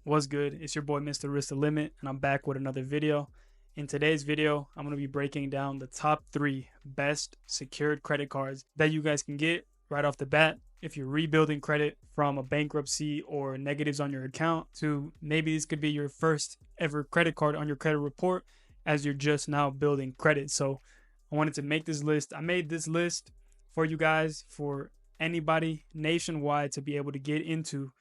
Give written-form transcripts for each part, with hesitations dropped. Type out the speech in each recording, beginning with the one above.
What's good? It's your boy Mr. Risk the Limit, and I'm back with another video. In today's video, I'm going to be breaking down the top 3 best secured credit cards that you guys can get right off the bat if you're rebuilding credit from a bankruptcy or negatives on your account to maybe this could be your first ever credit card on your credit report as you're just now building credit. So I wanted to make this list. I made this list for you guys, for anybody nationwide to be able to get into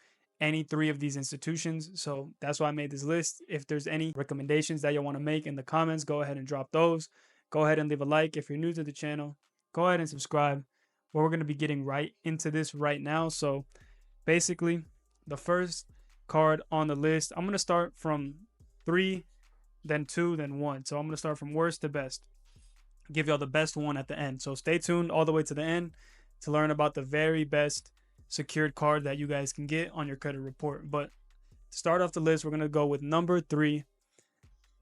any 3 of these institutions. So that's why I made this list. If there's any recommendations that you want to make in the comments, go ahead and drop those. Go ahead and leave a like. If you're new to the channel, go ahead and subscribe. Well, we're going to be getting right into this right now. So basically, the first card on the list, I'm going to start from 3, then 2, then 1. So I'm going to start from worst to best. Give y'all the best one at the end. So stay tuned all the way to the end to learn about the very best secured card that you guys can get on your credit report. But to start off the list, we're going to go with number 3,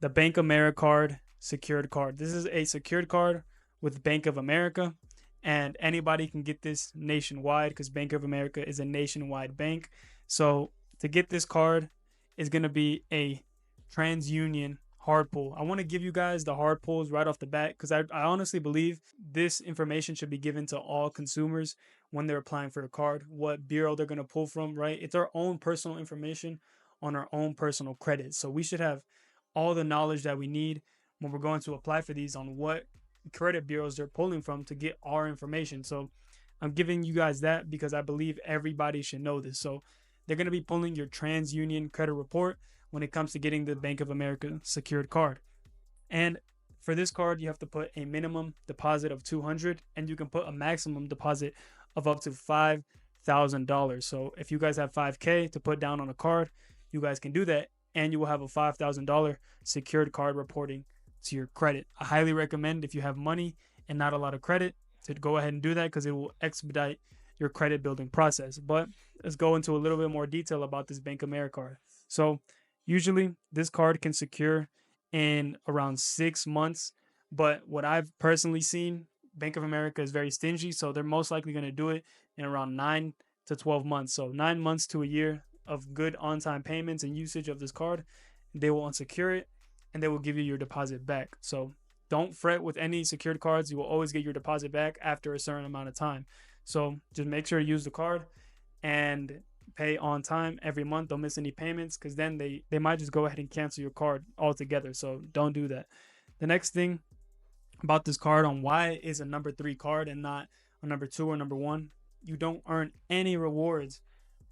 the Bank of America card secured card. This is a secured card with Bank of America, and anybody can get this nationwide because Bank of America is a nationwide bank. So to get this card is going to be a TransUnion hard pull. I want to give you guys the hard pulls right off the bat because I honestly believe this information should be given to all consumers when they're applying for a card, what bureau they're going to pull from, right? It's our own personal information on our own personal credit. So we should have all the knowledge that we need when we're going to apply for these on what credit bureaus they're pulling from to get our information. So I'm giving you guys that because I believe everybody should know this. So they're going to be pulling your TransUnion credit report when it comes to getting the Bank of America secured card. And for this card, you have to put a minimum deposit of $200 and you can put a maximum deposit of up to $5,000. So if you guys have $5K to put down on a card, you guys can do that and you will have a $5,000 secured card reporting to your credit. I highly recommend, if you have money and not a lot of credit, to go ahead and do that because it will expedite your credit building process. But let's go into a little bit more detail about this Bank of America card. So usually this card can secure in around 6 months, but what I've personally seen, Bank of America is very stingy, so they're most likely going to do it in around 9 to 12 months. So 9 months to a year of good on-time payments and usage of this card, they will unsecure it and they will give you your deposit back. So don't fret with any secured cards. You will always get your deposit back after a certain amount of time. So just make sure to use the card and pay on time every month. Don't miss any payments because then they might just go ahead and cancel your card altogether. So don't do that. The next thing about this card on why it is a number 3 card and not a number 2 or number 1, you don't earn any rewards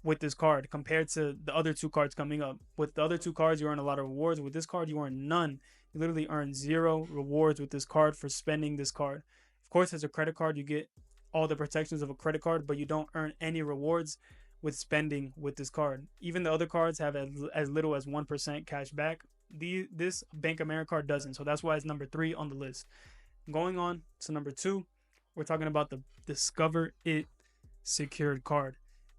with this card compared to the other 2 cards coming up. With the other 2 cards, you earn a lot of rewards. With this card, you earn none. You literally earn 0 rewards with this card for spending this card. Of course, as a credit card, you get all the protections of a credit card, but you don't earn any rewards with spending with this card. Even the other cards have as little as 1% cash back. This Bank of America card doesn't. So that's why it's number 3 on the list. Going on to number 2, we're talking about the Discover It secured card.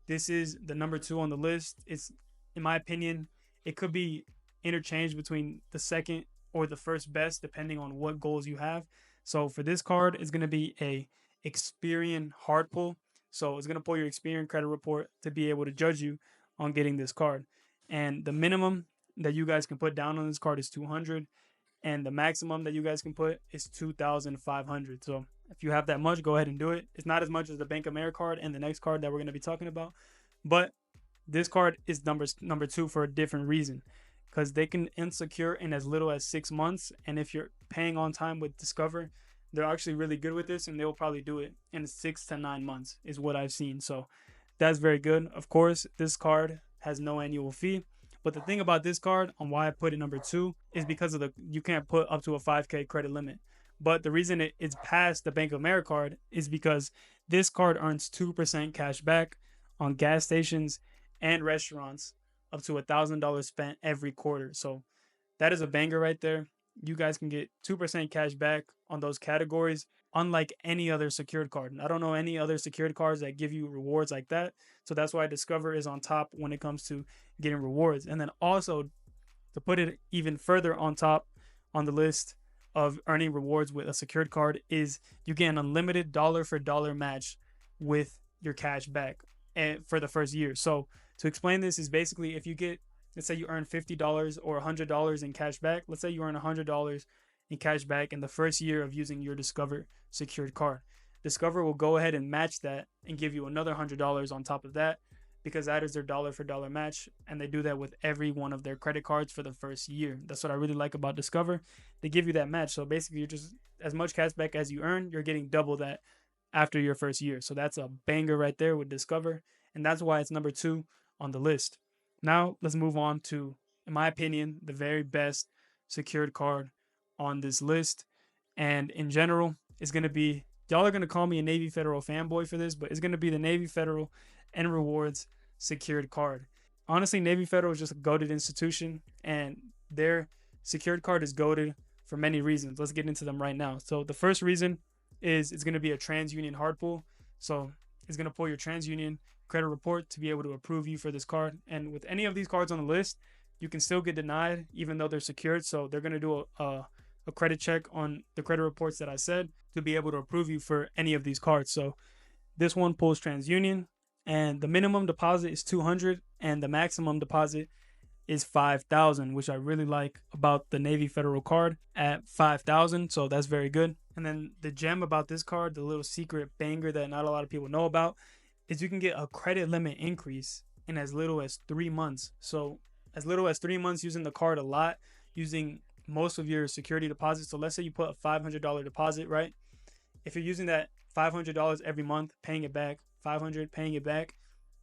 This is the number 2 on the list. It's, in my opinion, it could be interchanged between the second or the first best depending on what goals you have. So for this card, it's going to be a Experian hard pull. So it's going to pull your Experian credit report to be able to judge you on getting this card. And the minimum that you guys can put down on this card is $200, and the maximum that you guys can put is $2,500. So if you have that much, go ahead and do it. It's not as much as the Bank of America card and the next card that we're going to be talking about, but this card is number 2 for a different reason, because they can insecure in as little as 6 months. And if you're paying on time with Discover, they're actually really good with this, and they'll probably do it in 6 to 9 months is what I've seen. So that's very good. Of course, this card has no annual fee. But the thing about this card on why I put it number 2 is because of you can't put up to a 5K credit limit. But the reason it's past the Bank of America card is because this card earns 2% cash back on gas stations and restaurants up to $1,000 spent every quarter. So that is a banger right there. You guys can get 2% cash back on those categories, unlike any other secured card. I don't know any other secured cards that give you rewards like that. So that's why Discover is on top when it comes to getting rewards. And then also, to put it even further on top on the list of earning rewards with a secured card, is you get an unlimited dollar for dollar match with your cash back and for the first year. So to explain this is basically, if you get let's say you earn $50 or $100 in cash back. Let's say you earn $100 in cash back in the first year of using your Discover secured card. Discover will go ahead and match that and give you another $100 on top of that, because that is their dollar for dollar match, and they do that with every one of their credit cards for the first year. That's what I really like about Discover. They give you that match. So basically, you're just as much cash back as you earn, you're getting double that after your first year. So that's a banger right there with Discover, and that's why it's number 2 on the list. Now let's move on to, in my opinion, the very best secured card on this list. And in general, it's going to be, y'all are going to call me a Navy Federal fanboy for this, but it's going to be the Navy Federal N Rewards secured card. Honestly, Navy Federal is just a goated institution, and their secured card is goated for many reasons. Let's get into them right now. So the first reason is it's going to be a TransUnion hard pull. So it's going to pull your TransUnion credit report to be able to approve you for this card. And with any of these cards on the list, you can still get denied even though they're secured. So they're going to do a credit check on the credit reports that I said to be able to approve you for any of these cards. So this one pulls TransUnion, and the minimum deposit is $200 and the maximum deposit is $5,000, which I really like about the Navy Federal card at $5,000. So that's very good. And then the gem about this card, the little secret banger that not a lot of people know about, is you can get a credit limit increase in as little as 3 months. So as little as 3 months using the card a lot, using most of your security deposits. So let's say you put a $500 deposit, right? If you're using that $500 every month, paying it back, $500, paying it back,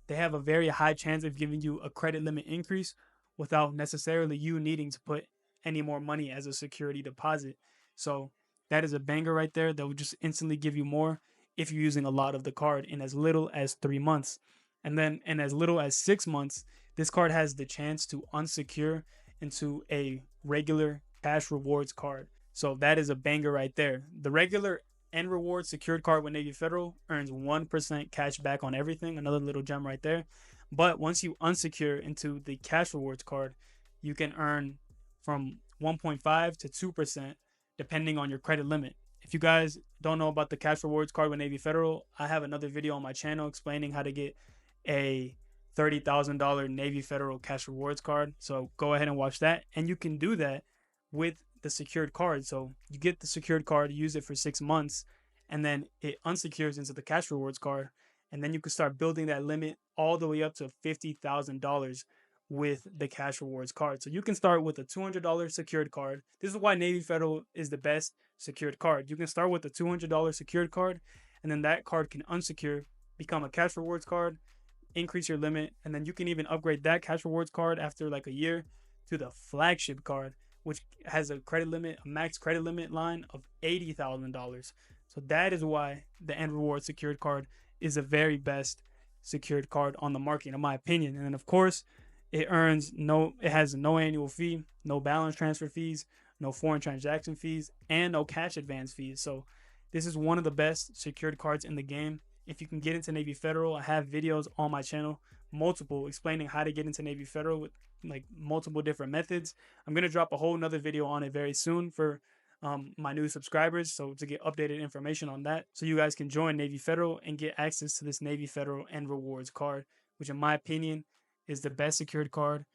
they have a very high chance of giving you a credit limit increase without necessarily you needing to put any more money as a security deposit. So that is a banger right there that will just instantly give you more if you're using a lot of the card in as little as 3 months. And then in as little as 6 months, this card has the chance to unsecure into a regular cash rewards card. So that is a banger right there. The regular N Rewards secured card with Navy Federal earns 1% cash back on everything. Another little gem right there. But once you unsecure into the cash rewards card, you can earn from 1.5 to 2% depending on your credit limit. If you guys don't know about the cash rewards card with Navy Federal, I have another video on my channel explaining how to get a $30,000 Navy Federal cash rewards card. So go ahead and watch that. And you can do that with the secured card. So you get the secured card, use it for 6 months, and then it unsecures into the cash rewards card. And then you can start building that limit all the way up to $50,000 with the cash rewards card. So you can start with a $200 secured card. This is why Navy Federal is the best secured card. You can start with a $200 secured card, and then that card can unsecure, become a cash rewards card, increase your limit, and then you can even upgrade that cash rewards card after like a year to the flagship card, which has a credit limit, a max credit limit line of $80,000. So that is why the N Rewards secured card is the very best secured card on the market, in my opinion. And then of course, it has no annual fee, no balance transfer fees, no foreign transaction fees, and no cash advance fees. So this is one of the best secured cards in the game. If you can get into Navy Federal, I have videos on my channel, multiple, explaining how to get into Navy Federal with like multiple different methods. I'm going to drop a whole nother video on it very soon for my new subscribers, so to get updated information on that, so you guys can join Navy Federal and get access to this Navy Federal N Rewards card, which in my opinion is the best secured card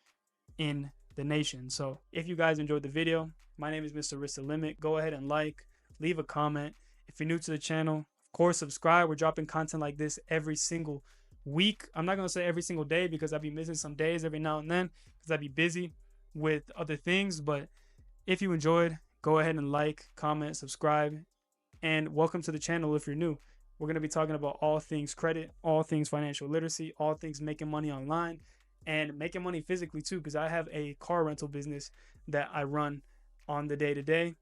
in the nation. So if you guys enjoyed the video, my name is Mr. Risk the Limit. Go ahead and like, leave a comment. If you're new to the channel, of course subscribe. We're dropping content like this every single week. I'm not gonna say every single day because I'll be missing some days every now and then because I'll be busy with other things. But if you enjoyed, go ahead and like, comment, subscribe, and welcome to the channel if you're new. We're going to be talking about all things credit, all things financial literacy, all things making money online, and making money physically too, because I have a car rental business that I run on the day-to-day.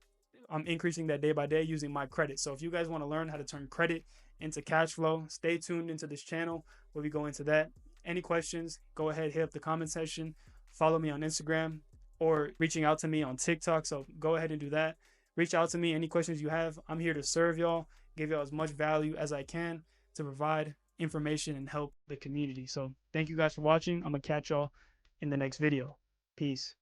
I'm increasing that day by day using my credit. So if you guys want to learn how to turn credit into cash flow, stay tuned into this channel where we go into that. Any questions, go ahead, hit up the comment section, follow me on Instagram, or reaching out to me on TikTok. So go ahead and do that. Reach out to me. Any questions you have, I'm here to serve y'all, give y'all as much value as I can to provide information and help the community. So thank you guys for watching. I'm going to catch y'all in the next video. Peace.